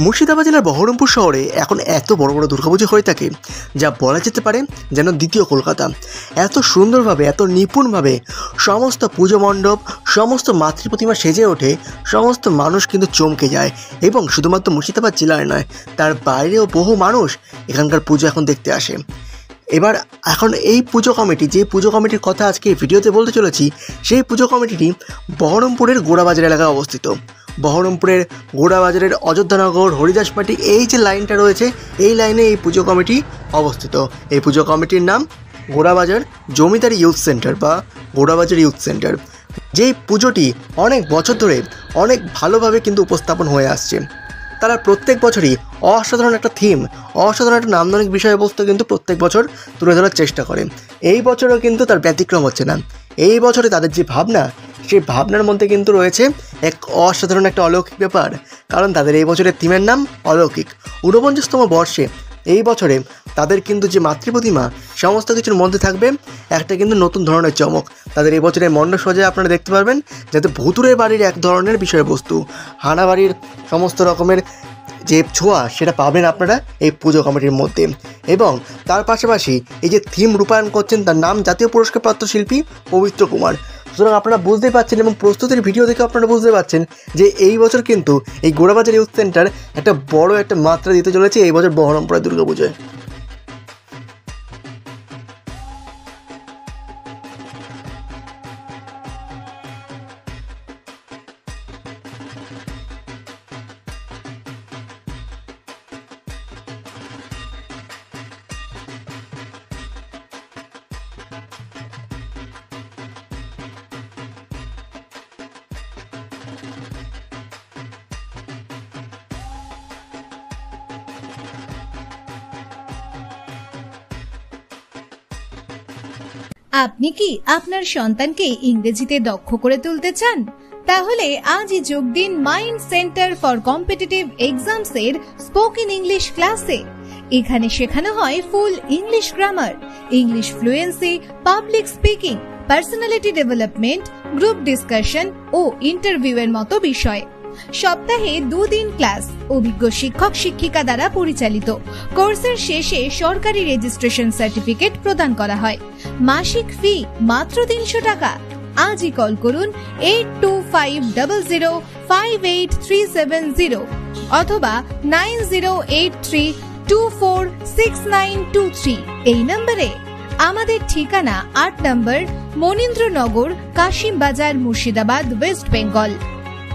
মুর্শিদাবাদ জেলার বহরমপুর শহরে এখন এত বড় বড় দুর্গাপুজো হয়ে থাকে যা বলা যেতে পারে যেন দ্বিতীয় কলকাতা। এত সুন্দরভাবে, এত নিপুণভাবে সমস্ত পুজো মণ্ডপ, সমস্ত মাতৃ প্রতিমা সেজে ওঠে, সমস্ত মানুষ কিন্তু চমকে যায়। এবং শুধুমাত্র মুর্শিদাবাদ জেলায় নয়, তার বাইরেও বহু মানুষ এখানকার পুজো এখন দেখতে আসে। এখন এই পুজো কমিটি, যে পুজো কমিটির কথা আজকে এই ভিডিওতে বলতে চলেছি, সেই পুজো কমিটিটি বহরমপুরের গোড়াবাজার এলাকায় অবস্থিত। বহরমপুরের গোড়াবাজারের অযোধ্যানগর, হরিদাসমাটি, এই যে লাইনটা রয়েছে, এই লাইনে এই পুজো কমিটি অবস্থিত। এই পুজো কমিটির নাম গোড়াবাজার জমিদারি ইউথ সেন্টার বা গোড়াবাজার ইউথ সেন্টার। যেই পুজোটি অনেক বছর ধরে অনেক ভালোভাবে কিন্তু উপস্থাপন হয়ে আসছে। তারা প্রত্যেক বছরই অসাধারণ একটা থিম, অসাধারণ একটা নান্দনিক বিষয়বস্তু কিন্তু প্রত্যেক বছর তুলে ধরার চেষ্টা করে। এই বছরও কিন্তু তার ব্যতিক্রম হচ্ছে না। এই বছরে তাদের যে ভাবনা, সেই ভাবনার মধ্যে কিন্তু রয়েছে এক অসাধারণ একটা অলৌকিক ব্যাপার। কারণ তাদের এই বছরের থিমের নাম অলৌকিক। 49তম বর্ষে এই বছরে তাদের কিন্তু যে মাতৃপ্রতিমা, সমস্ত কিছুর মধ্যে থাকবে একটা কিন্তু নতুন ধরনের চমক। তাদের এই বছরের মণ্ডপ সজ্জায় আপনারা দেখতে পারবেন যাতে ভুতুড়ে বাড়ির এক ধরনের বিষয়বস্তু, হানা বাড়ির সমস্ত রকমের যে ছোঁয়া, সেটা পাবেন আপনারা এই পুজো কমিটির মধ্যে। এবং তার পাশাপাশি এই যে থিম রূপায়ণ করছেন, তার নাম জাতীয় পুরস্কারপ্রাপ্ত শিল্পী পবিত্র কুমার। সুতরাং আপনারা বুঝতেই পারছেন এবং প্রস্তুতির ভিডিও দেখে আপনারা বুঝতে পারছেন যে এই বছর কিন্তু এই গোড়াবাজার ইউথ সেন্টার একটা বড় একটা মাত্রা দিতে চলেছে এই বছর বহরমপুরের দুর্গাপুজোয়। আপনি কি আপনার সন্তানকে ইংরেজিতে দক্ষ করে তুলতে চান? তাহলে আজই যোগ দিন Mind Centre for competitive exams এর স্পোকেন ইংলিশ ক্লাসে। এখানে শেখানো হয় full English grammar, English fluency, public speaking, personality development, group discussion ও ইন্টারভিউ এর মতো বিষয়। সপ্তাহে 2 দিন ক্লাস অভিজ্ঞ শিক্ষক শিক্ষিকা দ্বারা পরিচালিত। কোর্সের শেষে সরকারি রেজিস্ট্রেশন সার্টিফিকেট প্রদান করা হয়। মাসিক ফি মাত্র 300 টাকা। আজই কল করুন 8250058370 অথবা 9083246923 এই নম্বরে। আমাদের ঠিকানা 8 নম্বর মনীন্দ্রনগর, কাশিম বাজার, মুর্শিদাবাদ, ওয়েস্ট বেঙ্গল।